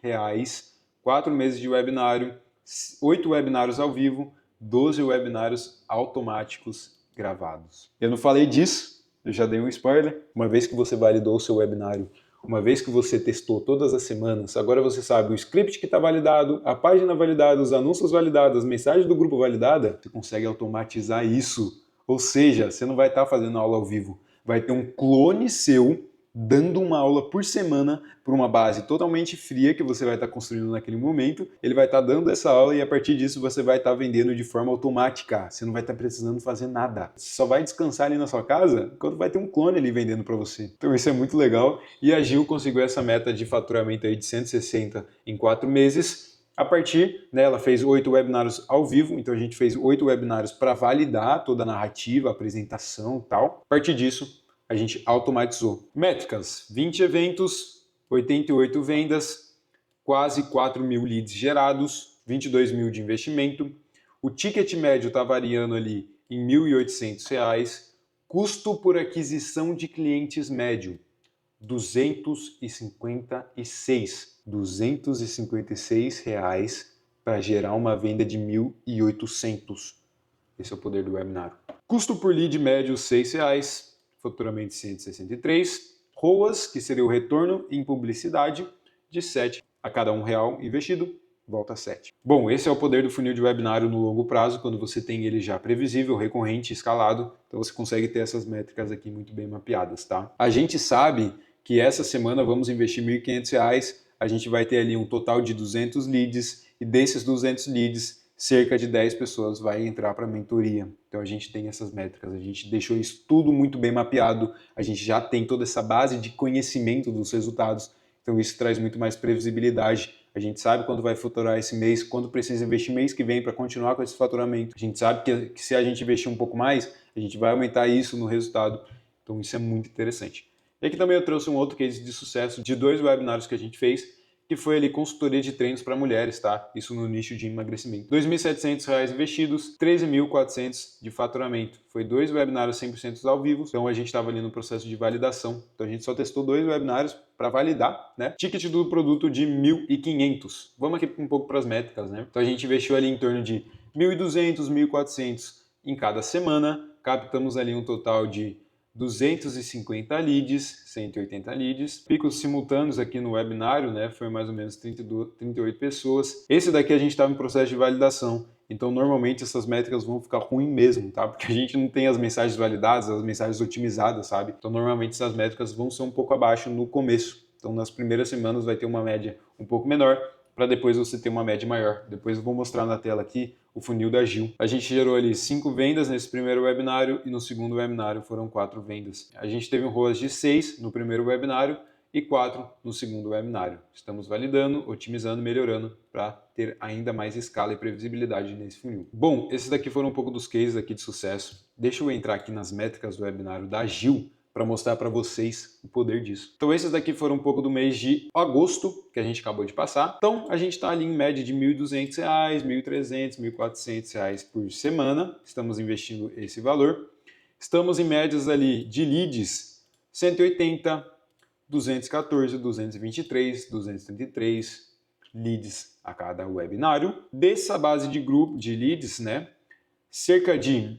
S1: 4 meses de webinário, 8 webinários ao vivo, 12 webinários automáticos gravados. Eu não falei disso, eu já dei um spoiler. Uma vez que você validou o seu webinário, uma vez que você testou todas as semanas, agora você sabe o script que está validado, a página validada, os anúncios validados, as mensagens do grupo validada, você consegue automatizar isso. Ou seja, você não vai estar fazendo aula ao vivo, vai ter um clone seu dando uma aula por semana por uma base totalmente fria que você vai estar construindo naquele momento. Ele vai estar dando essa aula e a partir disso você vai estar vendendo de forma automática. Você não vai estar precisando fazer nada. Você só vai descansar ali na sua casa quando vai ter um clone ali vendendo para você. Então isso é muito legal. E a Gil conseguiu essa meta de faturamento aí de 160 em 4 meses. A partir, né, ela fez 8 webinários ao vivo, então a gente fez 8 webinários para validar toda a narrativa, a apresentação e tal. A partir disso, a gente automatizou. Métricas: 20 eventos, 88 vendas, quase 4 mil leads gerados, 22 mil de investimento. O ticket médio está variando ali em R$1.800. Custo por aquisição de clientes médio, 256. R$256 para gerar uma venda de 1.800. Esse é o poder do webinário. Custo por lead médio, R$6. Faturamento 163, ROAS, que seria o retorno em publicidade, de 7 a cada R$1 investido, volta a 7. Bom, esse é o poder do funil de webinário no longo prazo, quando você tem ele já previsível, recorrente, escalado, então você consegue ter essas métricas aqui muito bem mapeadas, tá? A gente sabe que essa semana vamos investir R$1.500, a gente vai ter ali um total de 200 leads, e desses 200 leads, cerca de 10 pessoas vai entrar para a mentoria. Então a gente tem essas métricas, a gente deixou isso tudo muito bem mapeado, a gente já tem toda essa base de conhecimento dos resultados, então isso traz muito mais previsibilidade. A gente sabe quando vai faturar esse mês, quando precisa investir mês que vem para continuar com esse faturamento. A gente sabe que se a gente investir um pouco mais, a gente vai aumentar isso no resultado. Então isso é muito interessante. E aqui também eu trouxe um outro case de sucesso de 2 webinários que a gente fez, que foi ali consultoria de treinos para mulheres, tá? Isso no nicho de emagrecimento. R$2.700 investidos, 13.400 de faturamento. Foi 2 webinários 100% ao vivo, então a gente estava ali no processo de validação. Então a gente só testou 2 webinários para validar, né? Ticket do produto de 1.500. Vamos aqui um pouco para as métricas, né? Então a gente investiu ali em torno de 1.200, 1.400 em cada semana. Captamos ali um total de 250 leads, 180 leads. Picos simultâneos aqui no webinário, né? Foi mais ou menos 38 pessoas. Esse daqui a gente estava em processo de validação. Então, normalmente essas métricas vão ficar ruins mesmo, tá? Porque a gente não tem as mensagens validadas, as mensagens otimizadas, sabe? Então, normalmente essas métricas vão ser um pouco abaixo no começo. Então, nas primeiras semanas vai ter uma média um pouco menor, para depois você ter uma média maior. Depois eu vou mostrar na tela aqui o funil da Gil. A gente gerou ali 5 vendas nesse primeiro webinário e no segundo webinário foram 4 vendas. A gente teve um ROAS de 6 no primeiro webinário e 4 no segundo webinário. Estamos validando, otimizando, melhorando para ter ainda mais escala e previsibilidade nesse funil. Bom, esses daqui foram um pouco dos cases aqui de sucesso. Deixa eu entrar aqui nas métricas do webinário da Gil para mostrar para vocês o poder disso. Então esses daqui foram um pouco do mês de agosto, que a gente acabou de passar. Então a gente está ali em média de R$1.200, R$1.300, R$1.400 por semana. Estamos investindo esse valor. Estamos em médias ali de leads 180, 214, 223, 233 leads a cada webinário. Dessa base de grupo de leads, né, cerca de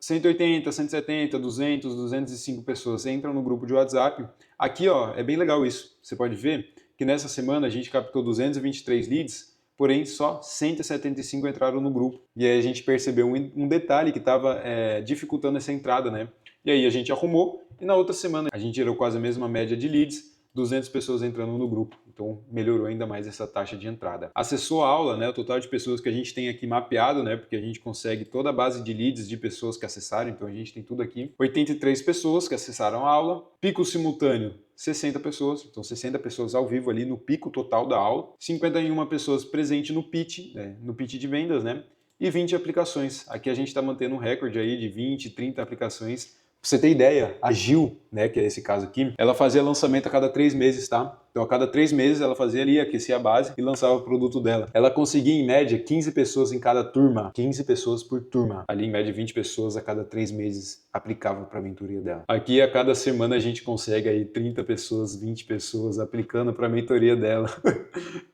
S1: 180, 170, 200, 205 pessoas entram no grupo de WhatsApp. Aqui, ó, é bem legal isso. Você pode ver que nessa semana a gente captou 223 leads, porém só 175 entraram no grupo. E aí a gente percebeu um detalhe que estava dificultando essa entrada, né? E aí a gente arrumou e na outra semana a gente gerou quase a mesma média de leads, 200 pessoas entrando no grupo. Então melhorou ainda mais essa taxa de entrada. Acessou a aula, né? O total de pessoas que a gente tem aqui mapeado, né? Porque a gente consegue toda a base de leads de pessoas que acessaram, então a gente tem tudo aqui. 83 pessoas que acessaram a aula. Pico simultâneo, 60 pessoas, então 60 pessoas ao vivo ali no pico total da aula. 51 pessoas presentes no pitch, né? No pitch de vendas, né? E 20 aplicações. Aqui a gente está mantendo um recorde aí de 20, 30 aplicações. Pra você ter ideia, a Gil, né, que é esse caso aqui, ela fazia lançamento a cada 3 meses, tá? Então a cada 3 meses ela fazia ali, aquecia a base e lançava o produto dela. Ela conseguia em média 15 pessoas em cada turma, 15 pessoas por turma. Ali em média 20 pessoas a cada 3 meses aplicava para a mentoria dela. Aqui a cada semana a gente consegue aí 30 pessoas, 20 pessoas aplicando para a mentoria dela.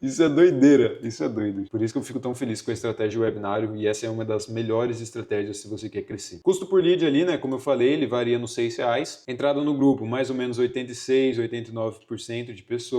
S1: Isso é doideira, isso é doido. Por isso que eu fico tão feliz com a estratégia de webinário e essa é uma das melhores estratégias se você quer crescer. Custo por lead ali, né, como eu falei, ele varia nos R$6. Entrada no grupo, mais ou menos 86, 89% de pessoas.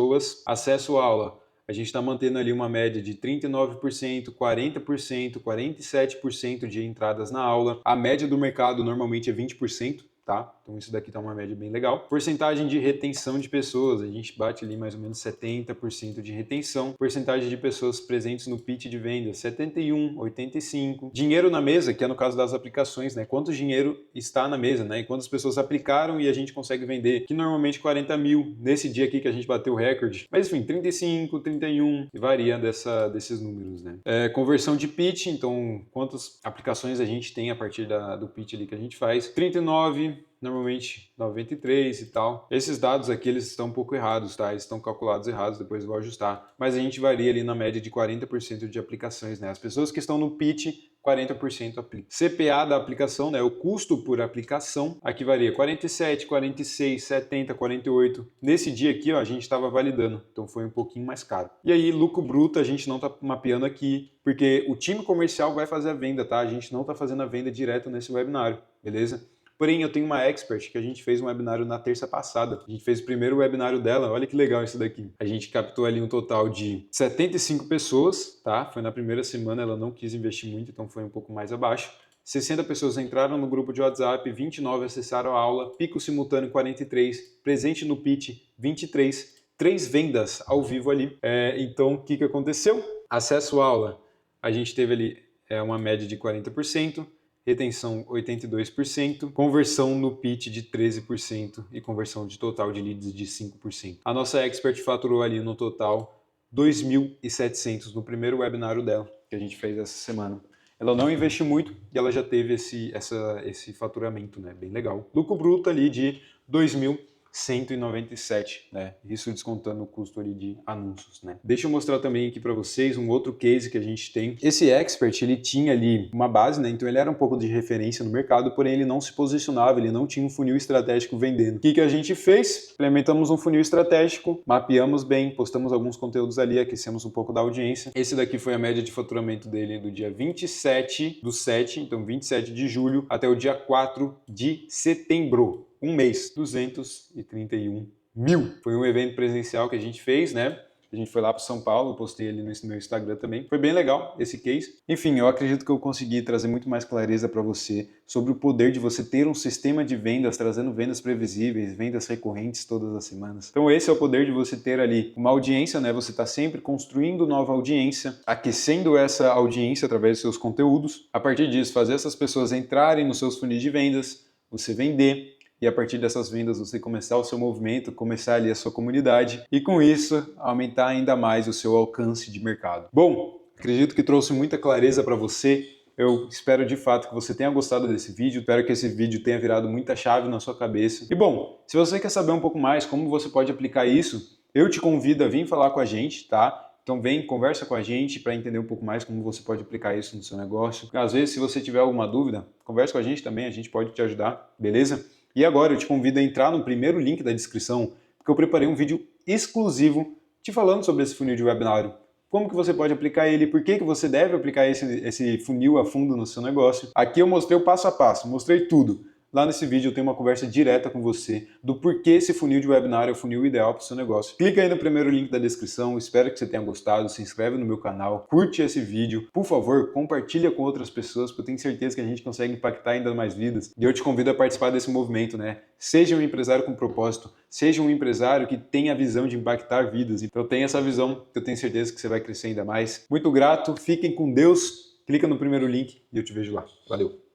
S1: Acesso à aula, a gente está mantendo ali uma média de 39%, 40%, 47% de entradas na aula. A média do mercado normalmente é 20%. Tá? Então isso daqui tá uma média bem legal. Porcentagem de retenção de pessoas, a gente bate ali mais ou menos 70% de retenção. Porcentagem de pessoas presentes no pitch de venda, 71, 85. Dinheiro na mesa, que é no caso das aplicações, né? Quanto dinheiro está na mesa, né? E quantas pessoas aplicaram e a gente consegue vender, que normalmente 40 mil, nesse dia aqui que a gente bateu o recorde. Mas enfim, 35, 31, e varia desses números, né? Conversão de pitch, então quantas aplicações a gente tem a partir do pitch ali que a gente faz. 39, normalmente 93 e tal. Esses dados aqui, eles estão um pouco errados, tá? Eles estão calculados errados, depois eu vou ajustar. Mas a gente varia ali na média de 40% de aplicações, né? As pessoas que estão no pitch, 40% aplicam. CPA da aplicação, né? O custo por aplicação, aqui varia 47, 46, 70, 48. Nesse dia aqui, ó, a gente estava validando, então foi um pouquinho mais caro. E aí, lucro bruto, a gente não está mapeando aqui, porque o time comercial vai fazer a venda, tá? A gente não está fazendo a venda direto nesse webinário, beleza? Porém, eu tenho uma expert que a gente fez um webinário na terça passada. A gente fez o primeiro webinário dela, olha que legal isso daqui. A gente captou ali um total de 75 pessoas, tá? Foi na primeira semana, ela não quis investir muito, então foi um pouco mais abaixo. 60 pessoas entraram no grupo de WhatsApp, 29 acessaram a aula, pico simultâneo 43, presente no pitch 23, 3 vendas ao vivo ali. Então, o que aconteceu? Acesso à aula, a gente teve ali uma média de 40%, retenção 82%, conversão no pitch de 13% e conversão de total de leads de 5%. A nossa expert faturou ali no total 2.700 no primeiro webinário dela, que a gente fez essa semana. Ela não investiu muito e ela já teve esse faturamento, né? Bem legal. Lucro bruto ali de 2.197, né? Isso descontando o custo ali de anúncios, né? Deixa eu mostrar também aqui para vocês um outro case que a gente tem. Esse expert, ele tinha ali uma base, né? Então ele era um pouco de referência no mercado, porém ele não se posicionava, ele não tinha um funil estratégico vendendo. O que a gente fez? Implementamos um funil estratégico, mapeamos bem, postamos alguns conteúdos ali, aquecemos um pouco da audiência. Esse daqui foi a média de faturamento dele do dia 27/7, então 27 de julho, até o dia 4 de setembro. Um mês, 231 mil. Foi um evento presencial que a gente fez, né? A gente foi lá para São Paulo, postei ali no meu Instagram também. Foi bem legal esse case. Enfim, eu acredito que eu consegui trazer muito mais clareza para você sobre o poder de você ter um sistema de vendas, trazendo vendas previsíveis, vendas recorrentes todas as semanas. Então esse é o poder de você ter ali uma audiência, né? Você está sempre construindo nova audiência, aquecendo essa audiência através dos seus conteúdos. A partir disso, fazer essas pessoas entrarem nos seus funis de vendas, você vender, e a partir dessas vendas você começar o seu movimento, começar ali a sua comunidade e com isso aumentar ainda mais o seu alcance de mercado. Bom, acredito que trouxe muita clareza para você. Eu espero de fato que você tenha gostado desse vídeo, espero que esse vídeo tenha virado muita chave na sua cabeça. E bom, se você quer saber um pouco mais como você pode aplicar isso, eu te convido a vir falar com a gente, tá? Então vem, conversa com a gente para entender um pouco mais como você pode aplicar isso no seu negócio. Às vezes, se você tiver alguma dúvida, conversa com a gente também, a gente pode te ajudar, beleza? E agora eu te convido a entrar no primeiro link da descrição, porque eu preparei um vídeo exclusivo te falando sobre esse funil de webinário. Como que você pode aplicar ele, por que você deve aplicar esse funil a fundo no seu negócio. Aqui eu mostrei o passo a passo, mostrei tudo. Lá nesse vídeo eu tenho uma conversa direta com você do porquê esse funil de webinar é o funil ideal para o seu negócio. Clica aí no primeiro link da descrição, espero que você tenha gostado, se inscreve no meu canal, curte esse vídeo, por favor, compartilha com outras pessoas, porque eu tenho certeza que a gente consegue impactar ainda mais vidas. E eu te convido a participar desse movimento, né? Seja um empresário com propósito, seja um empresário que tenha a visão de impactar vidas. Então tenha essa visão, que eu tenho certeza que você vai crescer ainda mais. Muito grato, fiquem com Deus, clica no primeiro link e eu te vejo lá. Valeu!